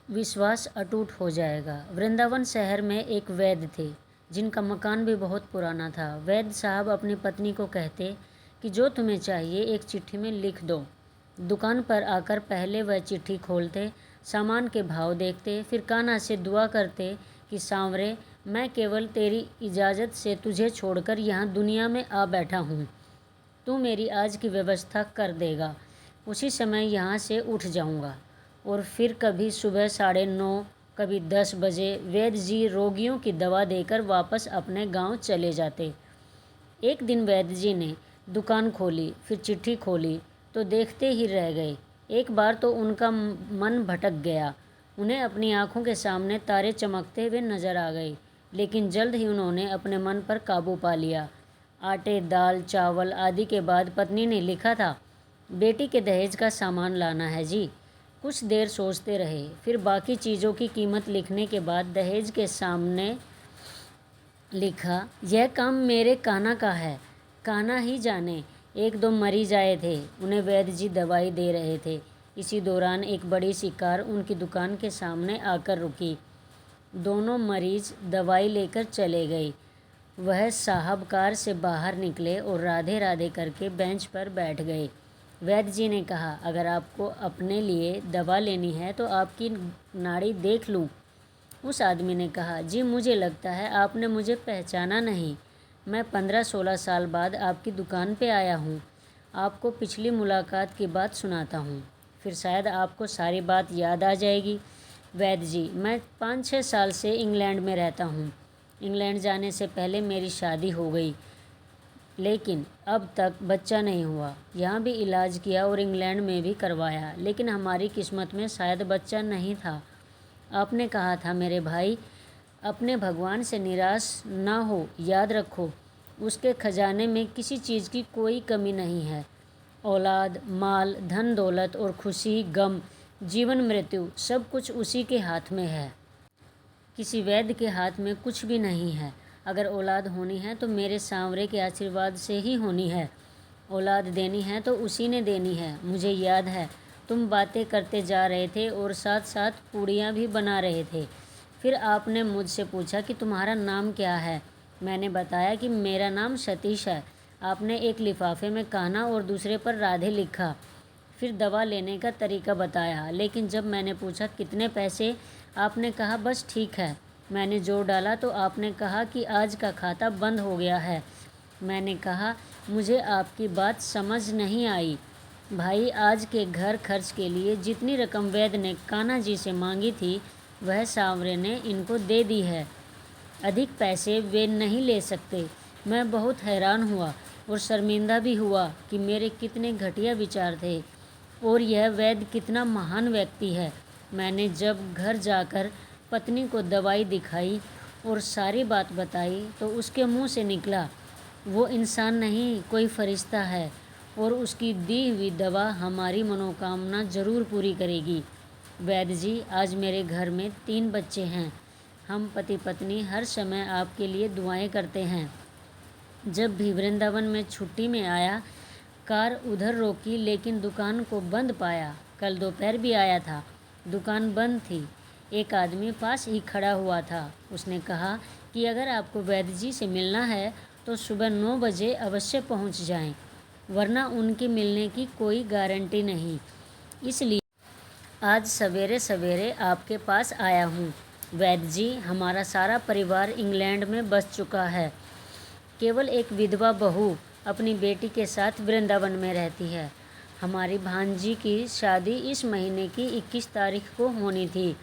विश्वास अटूट हो जाएगा। वृंदावन शहर में एक वैद्य थे जिनका मकान भी बहुत पुराना था। वैद्य साहब अपनी पत्नी को कहते कि जो तुम्हें चाहिए एक चिट्ठी में लिख दो। दुकान पर आकर पहले वह चिट्ठी खोलते, सामान के भाव देखते, फिर कान्हा से दुआ करते कि सांवरे, मैं केवल तेरी इजाज़त से तुझे छोड़कर यहाँ दुनिया में आ बैठा हूँ। तू मेरी आज की व्यवस्था कर देगा, उसी समय यहाँ से उठ जाऊँगा। और फिर कभी सुबह 9:30, कभी 10 बजे वैद्य जी रोगियों की दवा देकर वापस अपने गांव चले जाते। एक दिन वैद्य जी ने दुकान खोली, फिर चिट्ठी खोली तो देखते ही रह गए। एक बार तो उनका मन भटक गया। उन्हें अपनी आंखों के सामने तारे चमकते हुए नजर आ गए, लेकिन जल्द ही उन्होंने अपने मन पर काबू पा लिया। आटे, दाल, चावल आदि के बाद पत्नी ने लिखा था, बेटी के दहेज का सामान लाना है जी। कुछ देर सोचते रहे, फिर बाकी चीज़ों की कीमत लिखने के बाद दहेज के सामने लिखा, यह काम मेरे कान्हा का है, कान्हा ही जाने। 1-2 मरीज आए थे, उन्हें वैद्य जी दवाई दे रहे थे। इसी दौरान एक बड़ी सी कार उनकी दुकान के सामने आकर रुकी। दोनों मरीज दवाई लेकर चले गए। वह साहब कार से बाहर निकले और राधे राधे करके बेंच पर बैठ गए। वैद्य जी ने कहा, अगर आपको अपने लिए दवा लेनी है तो आपकी नाड़ी देख लूं। उस आदमी ने कहा, जी मुझे लगता है आपने मुझे पहचाना नहीं। मैं 15-16 साल बाद आपकी दुकान पे आया हूँ। आपको पिछली मुलाकात की बात सुनाता हूँ, फिर शायद आपको सारी बात याद आ जाएगी। वैद्य जी, मैं 5-6 साल से इंग्लैंड में रहता हूँ। इंग्लैंड जाने से पहले मेरी शादी हो गई, लेकिन अब तक बच्चा नहीं हुआ। यहाँ भी इलाज किया और इंग्लैंड में भी करवाया, लेकिन हमारी किस्मत में शायद बच्चा नहीं था। आपने कहा था मेरे भाई, अपने भगवान से निराश ना हो, याद रखो उसके खजाने में किसी चीज़ की कोई कमी नहीं है। औलाद, माल, धन दौलत और खुशी, गम, जीवन मृत्यु सब कुछ उसी के हाथ में है। किसी वैद्य के हाथ में कुछ भी नहीं है। अगर औलाद होनी है तो मेरे सांवरे के आशीर्वाद से ही होनी है। औलाद देनी है तो उसी ने देनी है। मुझे याद है तुम बातें करते जा रहे थे और साथ साथ पूड़ियाँ भी बना रहे थे। फिर आपने मुझसे पूछा कि तुम्हारा नाम क्या है। मैंने बताया कि मेरा नाम सतीश है। आपने एक लिफाफे में कान्हा और दूसरे पर राधे लिखा। फिर दवा लेने का तरीका बताया, लेकिन जब मैंने पूछा कितने पैसे, आपने कहा बस ठीक है। मैंने जोर डाला तो आपने कहा कि आज का खाता बंद हो गया है। मैंने कहा, मुझे आपकी बात समझ नहीं आई भाई। आज के घर खर्च के लिए जितनी रकम वैद्य ने कान्हा जी से मांगी थी वह सांवरे ने इनको दे दी है। अधिक पैसे वे नहीं ले सकते। मैं बहुत हैरान हुआ और शर्मिंदा भी हुआ कि मेरे कितने घटिया विचार थे और यह वैद्य कितना महान व्यक्ति है। मैंने जब घर जाकर पत्नी को दवाई दिखाई और सारी बात बताई तो उसके मुंह से निकला, वो इंसान नहीं कोई फरिश्ता है और उसकी दी हुई दवा हमारी मनोकामना ज़रूर पूरी करेगी। वैद्य जी, आज मेरे घर में 3 बच्चे हैं। हम पति पत्नी हर समय आपके लिए दुआएं करते हैं। जब भी वृंदावन में छुट्टी में आया, कार उधर रोकी लेकिन दुकान को बंद पाया। कल दोपहर भी आया था, दुकान बंद थी। एक आदमी पास ही खड़ा हुआ था। उसने कहा कि अगर आपको वैद्य जी से मिलना है तो सुबह 9 बजे अवश्य पहुंच जाएं, वरना उनके मिलने की कोई गारंटी नहीं। इसलिए आज सवेरे सवेरे आपके पास आया हूँ। वैद्य जी, हमारा सारा परिवार इंग्लैंड में बस चुका है। केवल एक विधवा बहू अपनी बेटी के साथ वृंदावन में रहती है। हमारी भांजी की शादी इस महीने की 21 तारीख को होनी थी।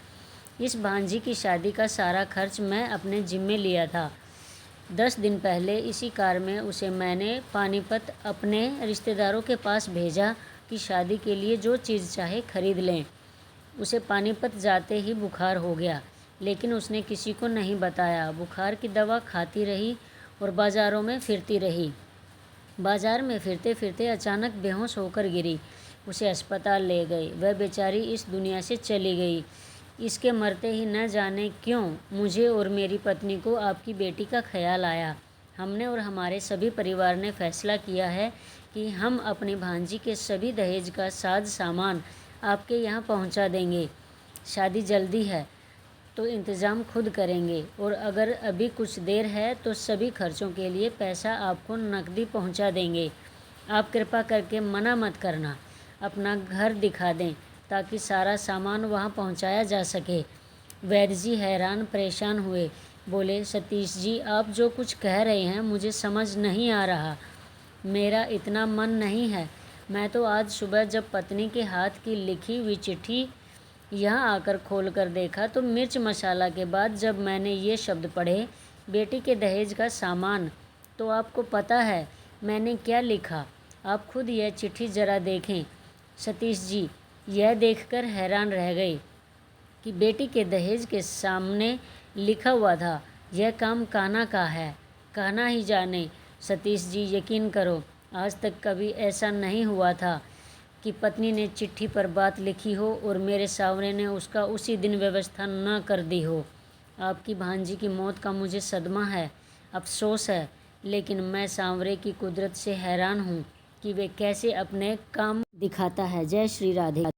इस भांजी की शादी का सारा खर्च मैं अपने जिम्मे लिया था। 10 दिन पहले इसी कार में उसे मैंने पानीपत अपने रिश्तेदारों के पास भेजा कि शादी के लिए जो चीज़ चाहे खरीद लें। उसे पानीपत जाते ही बुखार हो गया, लेकिन उसने किसी को नहीं बताया। बुखार की दवा खाती रही और बाज़ारों में फिरती रही। बाज़ार में फिरते फिरते अचानक बेहोश होकर गिरी। उसे अस्पताल ले गए। वह बेचारी इस दुनिया से चली गई। इसके मरते ही न जाने क्यों मुझे और मेरी पत्नी को आपकी बेटी का ख्याल आया। हमने और हमारे सभी परिवार ने फैसला किया है कि हम अपनी भांजी के सभी दहेज का साज सामान आपके यहाँ पहुँचा देंगे। शादी जल्दी है तो इंतज़ाम खुद करेंगे, और अगर अभी कुछ देर है तो सभी खर्चों के लिए पैसा आपको नकदी पहुंचा देंगे। आप कृपा करके मना मत करना। अपना घर दिखा दें ताकि सारा सामान वहां पहुंचाया जा सके। वैद्य जी हैरान परेशान हुए, बोले, सतीश जी, आप जो कुछ कह रहे हैं मुझे समझ नहीं आ रहा। मेरा इतना मन नहीं है। मैं तो आज सुबह जब पत्नी के हाथ की लिखी हुई चिट्ठी यहाँ आकर खोल कर देखा तो मिर्च मसाला के बाद जब मैंने ये शब्द पढ़े, बेटी के दहेज का सामान, तो आपको पता है मैंने क्या लिखा। आप खुद यह चिट्ठी ज़रा देखें। सतीश जी यह देखकर हैरान रह गए कि बेटी के दहेज के सामने लिखा हुआ था, यह काम कान्हा का है। कान्हा ही जाने। सतीश जी यकीन करो, आज तक कभी ऐसा नहीं हुआ था कि पत्नी ने चिट्ठी पर बात लिखी हो और मेरे सावरे ने उसका उसी दिन व्यवस्था न कर दी हो। आपकी भांजी की मौत का मुझे सदमा है, अफसोस है, लेकिन मैं सांवरे की कुदरत से हैरान हूँ कि वे कैसे अपने काम दिखाता है। जय श्री राधे।